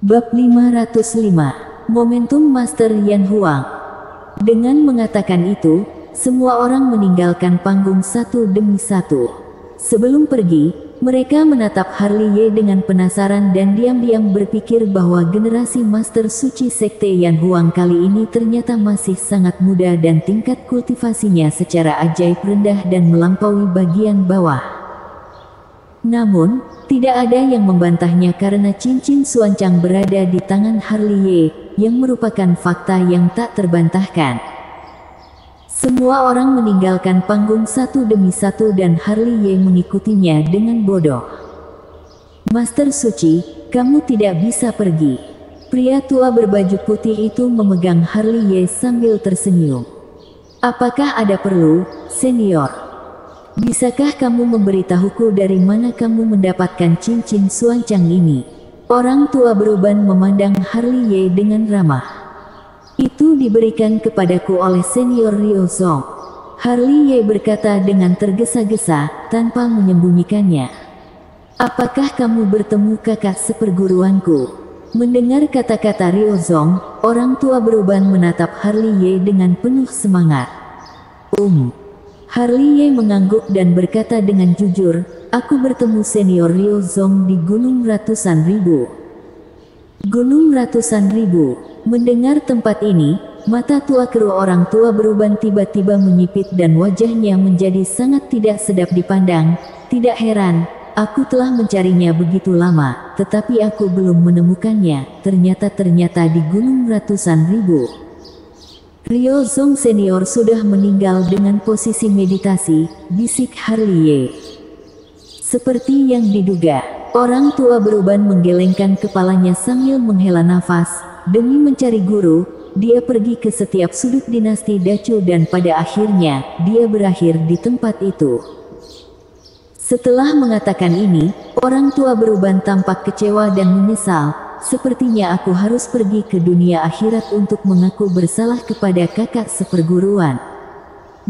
Bab 505, Momentum Master Yan Huang. Dengan mengatakan itu, semua orang meninggalkan panggung satu demi satu. Sebelum pergi, mereka menatap Harley Ye dengan penasaran dan diam-diam berpikir bahwa generasi Master Suci Sekte Yan Huang kali ini ternyata masih sangat muda dan tingkat kultivasinya secara ajaib rendah dan melampaui bagian bawah. Namun, tidak ada yang membantahnya karena cincin suancang berada di tangan Harley Ye, yang merupakan fakta yang tak terbantahkan. Semua orang meninggalkan panggung satu demi satu dan Harley Ye mengikutinya dengan bodoh. Master Suci, kamu tidak bisa pergi. Pria tua berbaju putih itu memegang Harley Ye sambil tersenyum. Apakah ada perlu, senior? Bisakah kamu memberitahuku dari mana kamu mendapatkan cincin suancang ini? Orang tua beruban memandang Harley Ye dengan ramah. Itu diberikan kepadaku oleh senior Ryo Zong. Harley Ye berkata dengan tergesa-gesa, tanpa menyembunyikannya. Apakah kamu bertemu kakak seperguruanku? Mendengar kata-kata Ryo Zong, orang tua beruban menatap Harley Ye dengan penuh semangat. Harley Ye mengangguk dan berkata dengan jujur, aku bertemu senior Ryo Zong di Gunung Ratusan Ribu. Gunung Ratusan Ribu. Mendengar tempat ini, mata tua keru orang tua beruban tiba-tiba menyipit dan wajahnya menjadi sangat tidak sedap dipandang. Tidak heran, aku telah mencarinya begitu lama, tetapi aku belum menemukannya. Ternyata di Gunung Ratusan Ribu. Ryo Zong senior sudah meninggal dengan posisi meditasi, bisik Harley Ye. Seperti yang diduga, orang tua beruban menggelengkan kepalanya sambil menghela nafas. Demi mencari guru, dia pergi ke setiap sudut dinasti Dacu dan pada akhirnya, dia berakhir di tempat itu. Setelah mengatakan ini, orang tua beruban tampak kecewa dan menyesal. Sepertinya aku harus pergi ke dunia akhirat untuk mengaku bersalah kepada kakak seperguruan.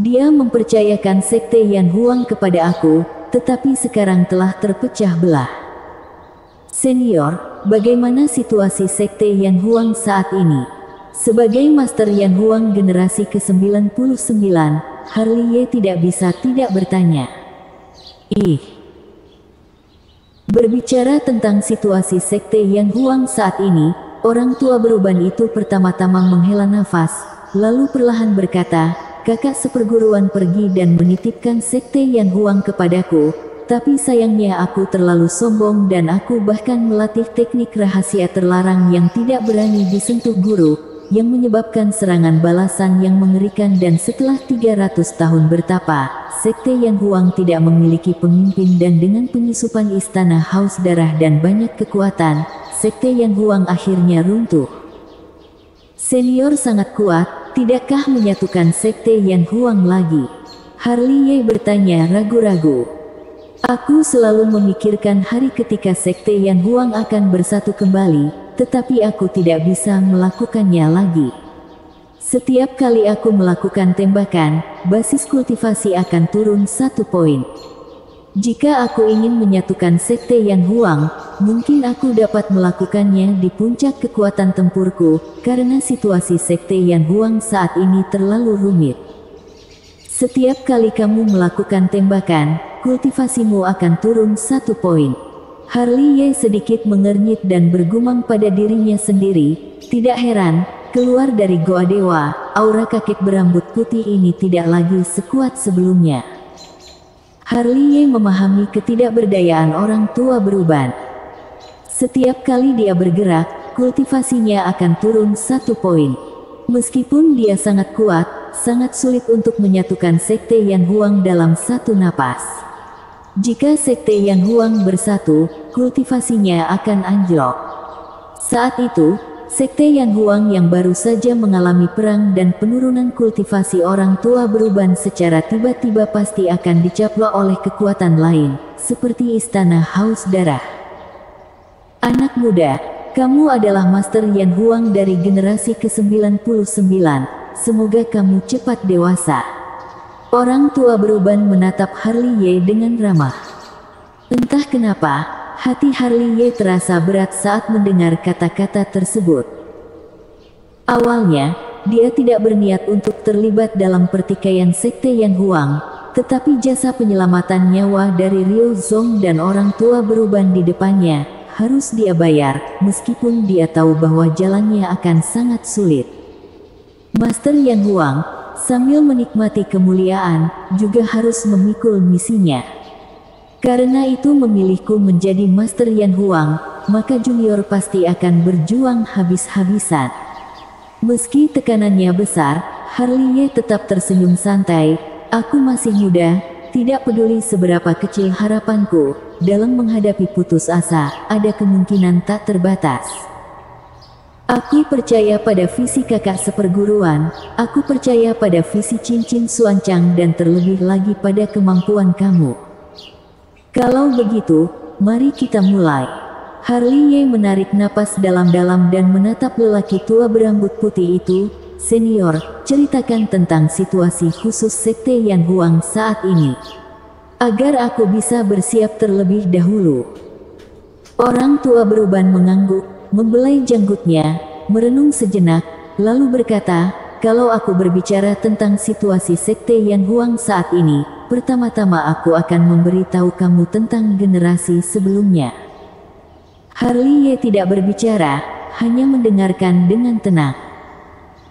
Dia mempercayakan Sekte Yan Huang kepada aku, tetapi sekarang telah terpecah belah. Senior, bagaimana situasi Sekte Yan Huang saat ini? Sebagai Master Yan Huang generasi ke-99, Harley Ye tidak bisa tidak bertanya. Berbicara tentang situasi Sekte Yan Huang saat ini, orang tua beruban itu pertama-tama menghela nafas, lalu perlahan berkata, kakak seperguruan pergi dan menitipkan Sekte Yan Huang kepadaku, tapi sayangnya aku terlalu sombong dan aku bahkan melatih teknik rahasia terlarang yang tidak berani disentuh guru, yang menyebabkan serangan balasan yang mengerikan dan setelah 300 tahun bertapa, Sekte Yan Huang tidak memiliki pemimpin dan dengan penyusupan istana haus darah dan banyak kekuatan, Sekte Yan Huang akhirnya runtuh. Senior sangat kuat, tidakkah menyatukan Sekte Yan Huang lagi? Harley Ye bertanya ragu-ragu. Aku selalu memikirkan hari ketika Sekte Yan Huang akan bersatu kembali, tetapi aku tidak bisa melakukannya lagi. Setiap kali aku melakukan tembakan, basis kultivasi akan turun 1 poin. Jika aku ingin menyatukan Sekte Yan Huang, mungkin aku dapat melakukannya di puncak kekuatan tempurku, karena situasi Sekte Yan Huang saat ini terlalu rumit. Setiap kali kamu melakukan tembakan, kultivasimu akan turun 1 poin. Harley Ye sedikit mengernyit dan bergumam pada dirinya sendiri, tidak heran, keluar dari Goa Dewa, aura kakek berambut putih ini tidak lagi sekuat sebelumnya. Harley Ye memahami ketidakberdayaan orang tua beruban. Setiap kali dia bergerak, kultivasinya akan turun 1 poin. Meskipun dia sangat kuat, sangat sulit untuk menyatukan Sekte Yan Huang dalam 1 napas. Jika Sekte Yan Huang bersatu, kultivasinya akan anjlok. Saat itu, Sekte Yan Huang yang baru saja mengalami perang dan penurunan kultivasi orang tua beruban secara tiba-tiba pasti akan dicaplok oleh kekuatan lain, seperti istana haus darah. Anak muda, kamu adalah Master Yan Huang dari generasi ke-99, semoga kamu cepat dewasa. Orang tua beruban menatap Harley Ye dengan ramah. Entah kenapa, Hati Harley Ye terasa berat saat mendengar kata-kata tersebut. Awalnya, dia tidak berniat untuk terlibat dalam pertikaian sekte Yan Huang, tetapi jasa penyelamatan nyawa dari Ryo Zong dan orang tua beruban di depannya harus dia bayar, meskipun dia tahu bahwa jalannya akan sangat sulit. Master Yan Huang, sambil menikmati kemuliaan, juga harus memikul misinya. Karena itu memilihku menjadi Master Yan Huang, maka junior pasti akan berjuang habis-habisan. Meski tekanannya besar, Harley Ye tetap tersenyum santai. Aku masih muda, tidak peduli seberapa kecil harapanku, dalam menghadapi putus asa, ada kemungkinan tak terbatas. Aku percaya pada visi kakak seperguruan, aku percaya pada visi cincin Suancang dan terlebih lagi pada kemampuan kamu. Kalau begitu, mari kita mulai. Harley Ye menarik napas dalam-dalam dan menatap lelaki tua berambut putih itu. Senior, ceritakan tentang situasi khusus sekte Yan Huang saat ini, agar aku bisa bersiap terlebih dahulu. Orang tua beruban mengangguk, membelai janggutnya, merenung sejenak, lalu berkata, kalau aku berbicara tentang situasi sekte Yan Huang saat ini, pertama-tama aku akan memberitahu kamu tentang generasi sebelumnya. Harley Ye tidak berbicara, hanya mendengarkan dengan tenang.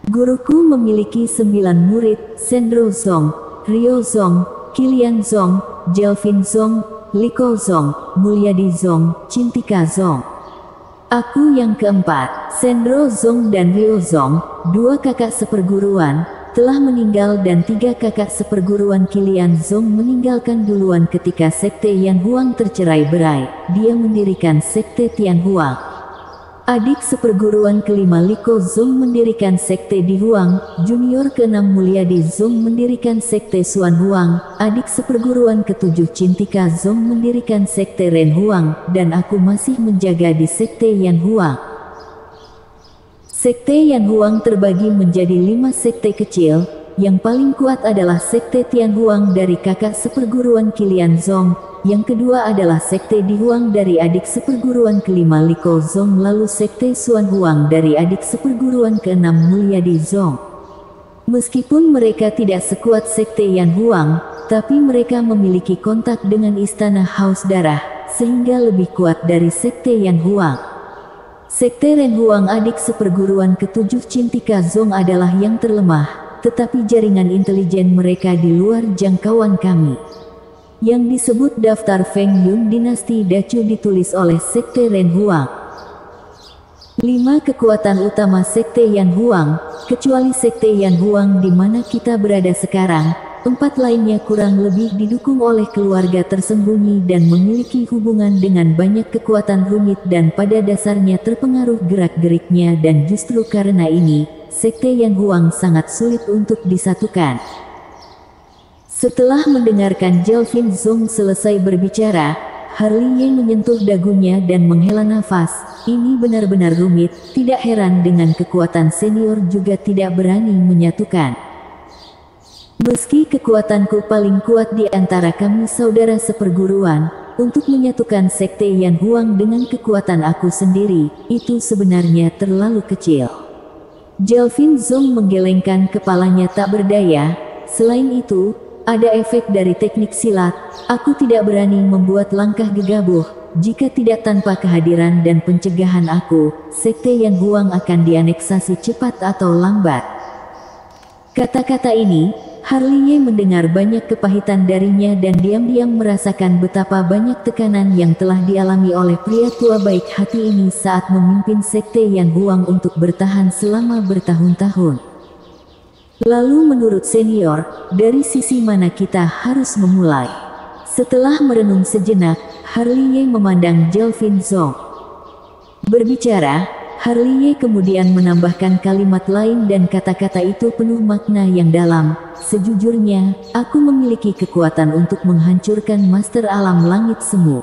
Guruku memiliki 9 murid, Sendro Zong, Ryo Zong, Kilian Zong, Jelvin Zong, Liko Zong, Mulyadi Zong, Cintika Zong. Aku yang keempat, Sendro Zong dan Ryo Zong, 2 kakak seperguruan, telah meninggal dan 3 kakak seperguruan Kilian Zong meninggalkan duluan ketika sekte Yan Huang tercerai-berai. Dia mendirikan sekte Tian Huang. Adik seperguruan kelima Liko Zong mendirikan sekte Di Huang, junior keenam Mulyadi Zong mendirikan sekte Suan Huang, adik seperguruan ketujuh Cintika Zong mendirikan sekte Ren Huang, dan aku masih menjaga di sekte Yan Huang. Sekte Yan Huang terbagi menjadi 5 sekte kecil, yang paling kuat adalah sekte Tian Huang dari kakak seperguruan Kilian Zong, yang kedua adalah sekte Di Huang dari adik seperguruan kelima Liko Zong, lalu sekte Suan Huang dari adik seperguruan keenam Mulyadi Zong. Meskipun mereka tidak sekuat sekte Yan Huang, tapi mereka memiliki kontak dengan istana Haus Darah, sehingga lebih kuat dari sekte Yan Huang. Sekte Ren Huang adik seperguruan ketujuh Cintika Zong adalah yang terlemah, tetapi jaringan intelijen mereka di luar jangkauan kami. Yang disebut daftar Feng Yun dinasti Dacu ditulis oleh sekte Ren Huang. 5 kekuatan utama sekte Yan Huang, kecuali sekte Yan Huang di mana kita berada sekarang, 4 lainnya kurang lebih didukung oleh keluarga tersembunyi dan memiliki hubungan dengan banyak kekuatan rumit dan pada dasarnya terpengaruh gerak-geriknya, dan justru karena ini, sekte Yan Huang sangat sulit untuk disatukan. Setelah mendengarkan Jelvin Zong selesai berbicara, Harley Ye menyentuh dagunya dan menghela nafas. Ini benar-benar rumit, tidak heran dengan kekuatan senior juga tidak berani menyatukan. Meski kekuatanku paling kuat di antara kami saudara seperguruan, untuk menyatukan sekte Yan Huang dengan kekuatan aku sendiri, itu sebenarnya terlalu kecil. Jelvin Zong menggelengkan kepalanya tak berdaya. Selain itu, ada efek dari teknik silat, aku tidak berani membuat langkah gegabah, jika tidak tanpa kehadiran dan pencegahan aku, sekte Yan Huang akan dianeksasi cepat atau lambat. Kata-kata ini, Harley Ye mendengar banyak kepahitan darinya dan diam-diam merasakan betapa banyak tekanan yang telah dialami oleh pria tua baik hati ini saat memimpin sekte Yan Huang untuk bertahan selama bertahun-tahun. Lalu menurut senior, dari sisi mana kita harus memulai? Setelah merenung sejenak, Harley Ye memandang Jelvin Zong. Berbicara, Harley Ye kemudian menambahkan kalimat lain dan kata-kata itu penuh makna yang dalam. Sejujurnya, aku memiliki kekuatan untuk menghancurkan Master Alam Langit Semu.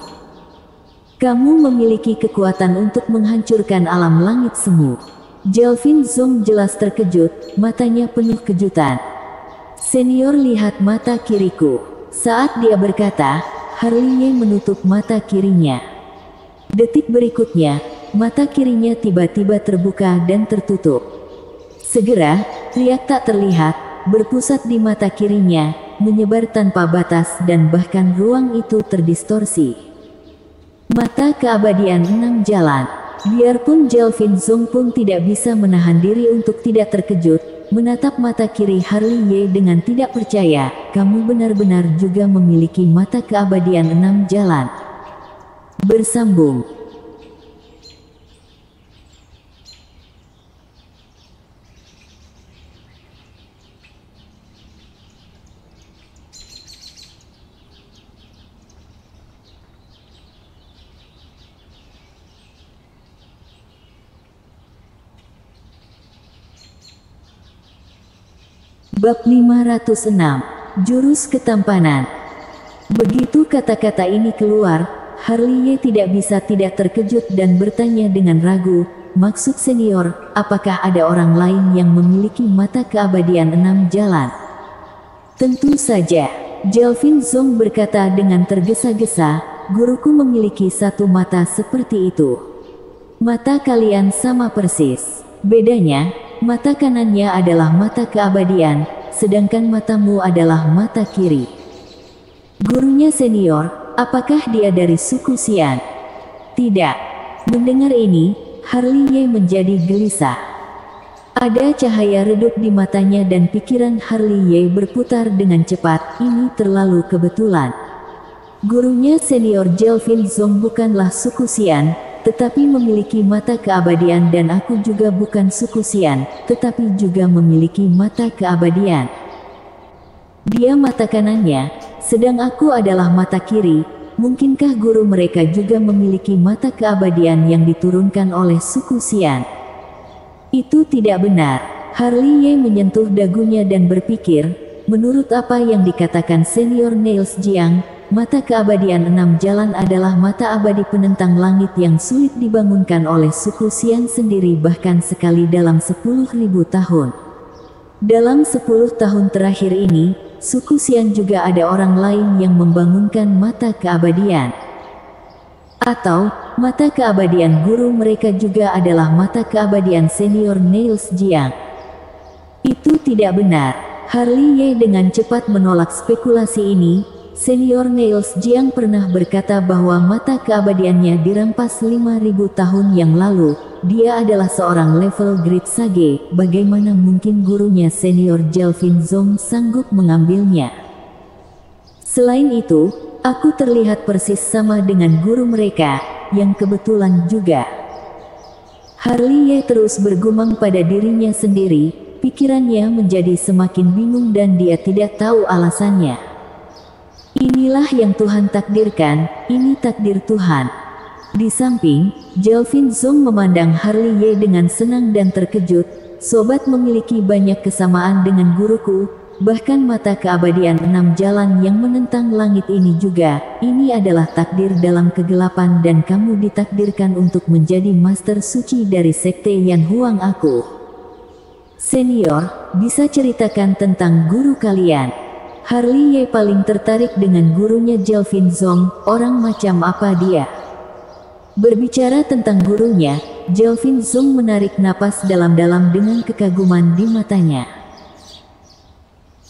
Kamu memiliki kekuatan untuk menghancurkan alam langit semu. Jelvin Zong jelas terkejut, matanya penuh kejutan. Senior lihat mata kiriku. Saat dia berkata, Harley Ye menutup mata kirinya. Detik berikutnya, mata kirinya tiba-tiba terbuka dan tertutup. Segera, riak tak terlihat, berpusat di mata kirinya, menyebar tanpa batas dan bahkan ruang itu terdistorsi. Mata keabadian 6 jalan. Biarpun Jelvin Zong pun tidak bisa menahan diri untuk tidak terkejut, menatap mata kiri Harley Ye dengan tidak percaya, kamu benar-benar juga memiliki mata keabadian 6 jalan. Bersambung. Bab 506. Jurus Ketampanan. Begitu kata-kata ini keluar, Harley Ye tidak bisa tidak terkejut dan bertanya dengan ragu, maksud senior, apakah ada orang lain yang memiliki mata keabadian 6 jalan? Tentu saja, Jelvin Zong berkata dengan tergesa-gesa, guruku memiliki satu mata seperti itu. Mata kalian sama persis. Bedanya, mata kanannya adalah mata keabadian, sedangkan matamu adalah mata kiri. Gurunya senior, apakah dia dari suku Xian? Tidak. Mendengar ini, Harley Ye menjadi gelisah. Ada cahaya redup di matanya dan pikiran Harley Ye berputar dengan cepat, ini terlalu kebetulan. Gurunya senior Jelvin Zong bukanlah suku Xian, tetapi memiliki mata keabadian dan aku juga bukan suku Xian, tetapi juga memiliki mata keabadian. Dia mata kanannya, sedang aku adalah mata kiri, mungkinkah guru mereka juga memiliki mata keabadian yang diturunkan oleh suku Xian? Itu tidak benar. Harley Ye menyentuh dagunya dan berpikir, menurut apa yang dikatakan senior Niels Jiang, mata keabadian 6 jalan adalah mata abadi penentang langit yang sulit dibangunkan oleh suku Xian sendiri bahkan sekali dalam 10.000 tahun. Dalam 10 tahun terakhir ini, suku Xian juga ada orang lain yang membangunkan mata keabadian. Atau, mata keabadian guru mereka juga adalah mata keabadian senior Niels Jiang. Itu tidak benar. Harley Ye dengan cepat menolak spekulasi ini. Senior Niels Jiang pernah berkata bahwa mata keabadiannya dirampas 5.000 tahun yang lalu. Dia adalah seorang level Great Sage, bagaimana mungkin gurunya senior Jelvin Zong sanggup mengambilnya? Selain itu, aku terlihat persis sama dengan guru mereka, yang kebetulan juga. Harley Ye terus bergumam pada dirinya sendiri, pikirannya menjadi semakin bingung dan dia tidak tahu alasannya. Inilah yang Tuhan takdirkan, ini takdir Tuhan. Di samping, Jelvin Zong memandang Harley Ye dengan senang dan terkejut. Sobat memiliki banyak kesamaan dengan guruku, bahkan mata keabadian 6 jalan yang menentang langit ini juga. Ini adalah takdir dalam kegelapan dan kamu ditakdirkan untuk menjadi master suci dari sekte Yan Huang aku. Senior, bisa ceritakan tentang guru kalian? Harley Ye paling tertarik dengan gurunya Jelvin Zong, orang macam apa dia? Berbicara tentang gurunya, Jelvin Zong menarik napas dalam-dalam dengan kekaguman di matanya.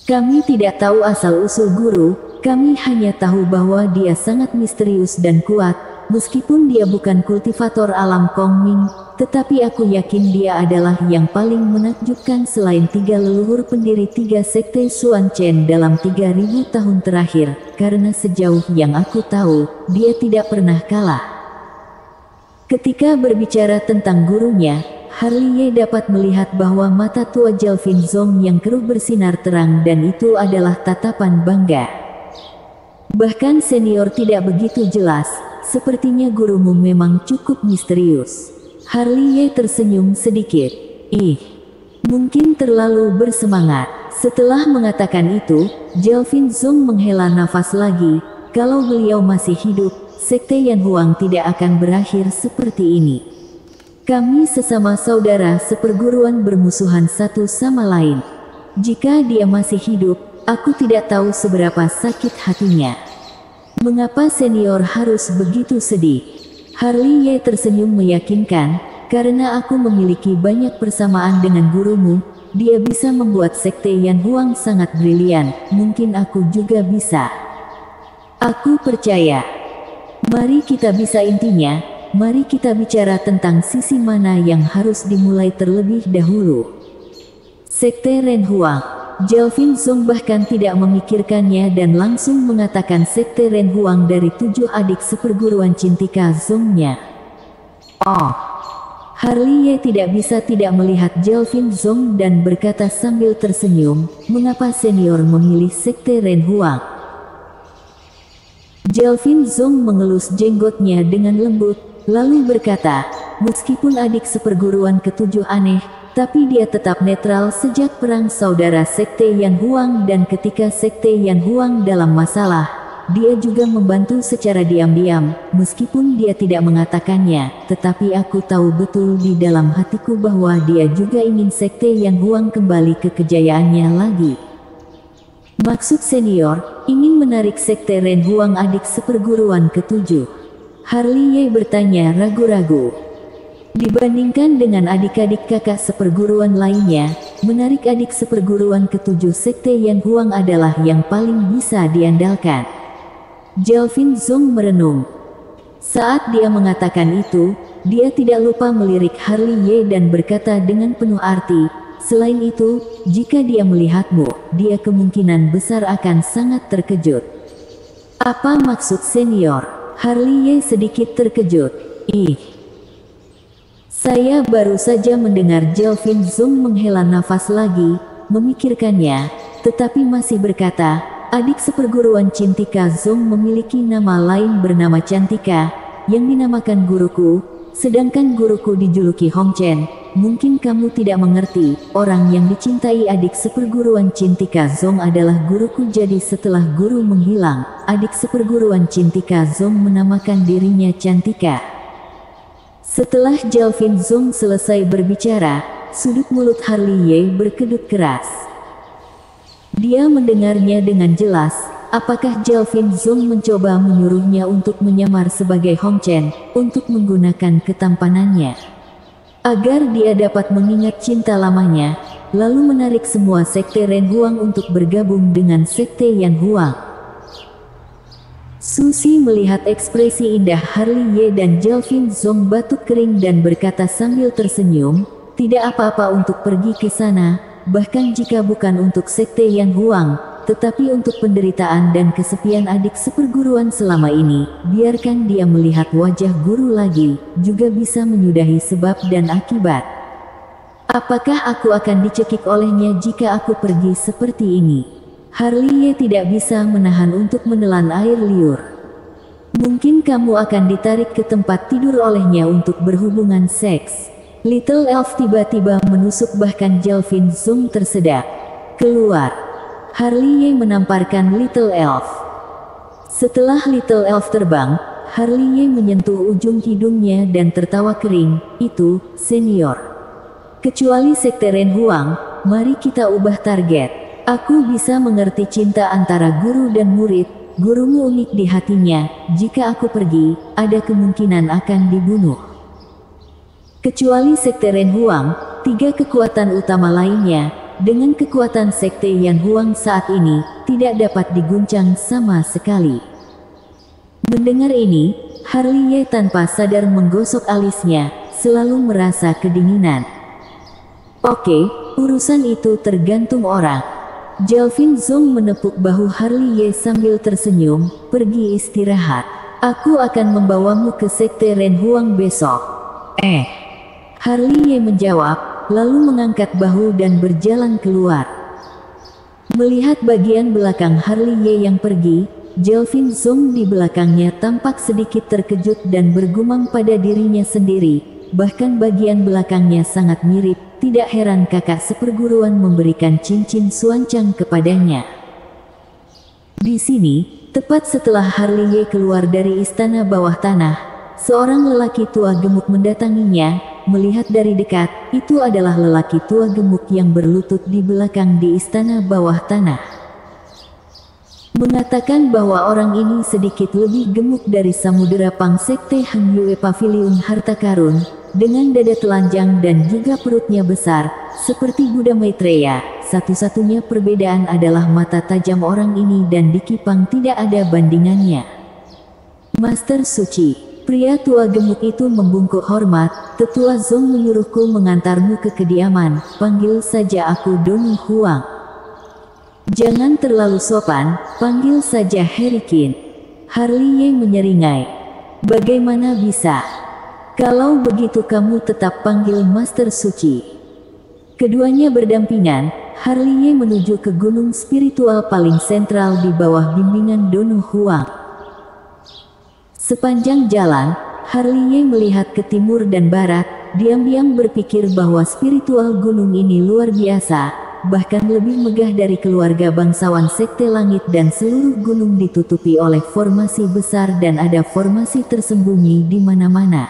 Kami tidak tahu asal-usul guru, kami hanya tahu bahwa dia sangat misterius dan kuat, meskipun dia bukan kultivator alam Kongming, tetapi aku yakin dia adalah yang paling menakjubkan selain 3 leluhur pendiri 3 sekte Xuan Chen dalam 3.000 tahun terakhir, karena sejauh yang aku tahu, dia tidak pernah kalah. Ketika berbicara tentang gurunya, Harley Ye dapat melihat bahwa mata tua Jelvin Zong yang keruh bersinar terang dan itu adalah tatapan bangga. Bahkan senior tidak begitu jelas, sepertinya gurumu memang cukup misterius. Harley Ye tersenyum sedikit. Mungkin terlalu bersemangat. Setelah mengatakan itu, Jelvin Zong menghela nafas lagi. Kalau beliau masih hidup, sekte Yan Huang tidak akan berakhir seperti ini. Kami sesama saudara seperguruan bermusuhan satu sama lain. Jika dia masih hidup, aku tidak tahu seberapa sakit hatinya. Mengapa senior harus begitu sedih? Harley Ye tersenyum meyakinkan, karena aku memiliki banyak persamaan dengan gurumu, dia bisa membuat sekte Yan Huang sangat brilian, mungkin aku juga bisa. Aku percaya. Mari kita bisa intinya, mari kita bicara tentang sisi mana yang harus dimulai terlebih dahulu. Sekte Ren Huang. Jalvin Zong bahkan tidak memikirkannya dan langsung mengatakan sekte Ren Huang dari 7 adik seperguruan Cintika Zongnya. Oh. Harley Ye tidak bisa tidak melihat Jalvin Zong dan berkata sambil tersenyum, mengapa senior memilih sekte Ren Huang? Jalvin Zong mengelus jenggotnya dengan lembut, lalu berkata, meskipun adik seperguruan ketujuh aneh, tapi dia tetap netral sejak perang saudara sekte Yan Huang dan ketika sekte Yan Huang dalam masalah, dia juga membantu secara diam-diam, meskipun dia tidak mengatakannya, tetapi aku tahu betul di dalam hatiku bahwa dia juga ingin sekte Yan Huang kembali ke kejayaannya lagi. Maksud senior, ingin menarik sekte Ren Huang adik seperguruan ketujuh. Harley Ye bertanya ragu-ragu. Dibandingkan dengan adik-adik kakak seperguruan lainnya, menarik adik seperguruan ketujuh sekte Yan Huang adalah yang paling bisa diandalkan. Jalvin Zong merenung. Saat dia mengatakan itu, dia tidak lupa melirik Harley Ye dan berkata dengan penuh arti, selain itu, jika dia melihatmu, dia kemungkinan besar akan sangat terkejut. Apa maksud senior? Harley Ye sedikit terkejut. Saya baru saja mendengar Jalvin Zong menghela nafas lagi, memikirkannya, tetapi masih berkata, adik seperguruan Cintika Zong memiliki nama lain bernama Cantika, yang dinamakan guruku, sedangkan guruku dijuluki Hong Chen. Mungkin kamu tidak mengerti, orang yang dicintai adik seperguruan Cintika Zong adalah guruku. Jadi setelah guru menghilang, adik seperguruan Cintika Zong menamakan dirinya Cantika. Setelah Jalvin Zong selesai berbicara, sudut mulut Harley Ye berkedut keras. Dia mendengarnya dengan jelas. Apakah Jalvin Zong mencoba menyuruhnya untuk menyamar sebagai Hong Chen, untuk menggunakan ketampanannya, agar dia dapat mengingat cinta lamanya, lalu menarik semua sekte Ren Huang untuk bergabung dengan sekte Yan Huang? Susi melihat ekspresi indah Harley Ye dan Jalvin Zong batuk kering dan berkata sambil tersenyum, tidak apa-apa untuk pergi ke sana, bahkan jika bukan untuk sekte Yan Huang, tetapi untuk penderitaan dan kesepian adik seperguruan selama ini, biarkan dia melihat wajah guru lagi, juga bisa menyudahi sebab dan akibat. Apakah aku akan dicekik olehnya jika aku pergi seperti ini? Harley Ye tidak bisa menahan untuk menelan air liur. Mungkin kamu akan ditarik ke tempat tidur olehnya untuk berhubungan seks. Little Elf tiba-tiba menusuk bahkan Jalvin Zong tersedak. Keluar. Harley Ye menamparkan Little Elf. Setelah Little Elf terbang, Harley Ye menyentuh ujung hidungnya dan tertawa kering. Itu, senior. Kecuali sekte Ren Huang, mari kita ubah target. Aku bisa mengerti cinta antara guru dan murid, gurumu unik di hatinya, jika aku pergi, ada kemungkinan akan dibunuh. Kecuali sekte Ren Huang, 3 kekuatan utama lainnya, dengan kekuatan sekte Yan Huang saat ini, tidak dapat diguncang sama sekali. Mendengar ini, Harley Ye tanpa sadar menggosok alisnya, selalu merasa kedinginan. Oke, urusan itu tergantung orang. Jalvin Zong menepuk bahu Harley Ye sambil tersenyum, pergi istirahat. Aku akan membawamu ke sekte Ren Huang besok. Harley Ye menjawab, lalu mengangkat bahu dan berjalan keluar. Melihat bagian belakang Harley Ye yang pergi, Jalvin Zong di belakangnya tampak sedikit terkejut dan bergumam pada dirinya sendiri. Bahkan bagian belakangnya sangat mirip, tidak heran kakak seperguruan memberikan cincin suancang kepadanya. Di sini, tepat setelah Harley Ye keluar dari istana bawah tanah, seorang lelaki tua gemuk mendatanginya. Melihat dari dekat, itu adalah lelaki tua gemuk yang berlutut di belakang di istana bawah tanah. mengatakan bahwa orang ini sedikit lebih gemuk dari Samudera Pang Sekte Hang Yue Pavilion Harta Karun, dengan dada telanjang dan juga perutnya besar, seperti Buddha Maitreya. Satu-satunya perbedaan adalah mata tajam orang ini dan di Kipang tidak ada bandingannya. Master Suci, pria tua gemuk itu membungkuk hormat. Tetua Zong menyuruhku mengantarmu ke kediaman, panggil saja aku Donu Huang. Jangan terlalu sopan, panggil saja Harry Qin. Harley Ye menyeringai. Bagaimana bisa? Kalau begitu kamu tetap panggil Master Suci. Keduanya berdampingan, Harley Ye menuju ke gunung spiritual paling sentral di bawah bimbingan Donu Huang. Sepanjang jalan, Harley Ye melihat ke timur dan barat, diam-diam berpikir bahwa spiritual gunung ini luar biasa, bahkan lebih megah dari keluarga bangsawan Sekte Langit, dan seluruh gunung ditutupi oleh formasi besar dan ada formasi tersembunyi di mana-mana.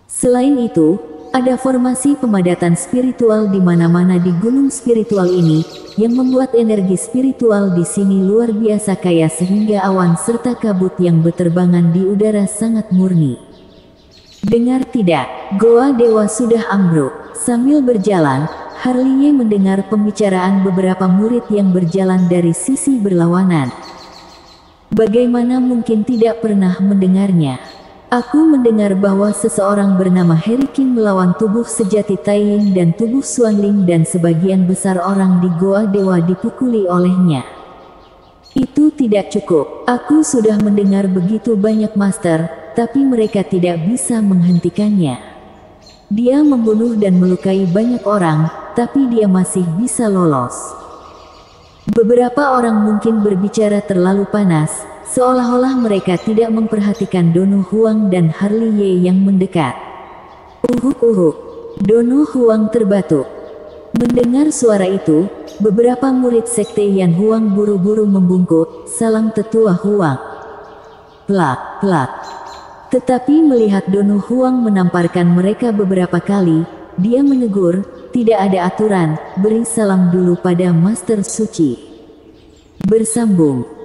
Selain itu, ada formasi pemadatan spiritual di mana-mana di gunung spiritual ini, yang membuat energi spiritual di sini luar biasa kaya sehingga awan serta kabut yang berterbangan di udara sangat murni. Dengar tidak, Goa Dewa sudah ambruk. Sambil berjalan, Harley Ye mendengar pembicaraan beberapa murid yang berjalan dari sisi berlawanan. Bagaimana mungkin tidak pernah mendengarnya? Aku mendengar bahwa seseorang bernama Harry Qin melawan tubuh sejati Taiying dan tubuh Xuanling, dan sebagian besar orang di Goa Dewa dipukuli olehnya. Itu tidak cukup. Aku sudah mendengar begitu banyak master, tapi mereka tidak bisa menghentikannya. Dia membunuh dan melukai banyak orang, tapi dia masih bisa lolos. Beberapa orang mungkin berbicara terlalu panas, seolah-olah mereka tidak memperhatikan Donu Huang dan Harley Ye yang mendekat. Uhuk. Donu Huang terbatuk. Mendengar suara itu, beberapa murid Sekte Yan Huang buru-buru membungkuk, salam Tetua Huang. Plak. Tetapi melihat Donu Huang menamparkan mereka beberapa kali, dia menegur, tidak ada aturan, beri salam dulu pada Master Suci. Bersambung.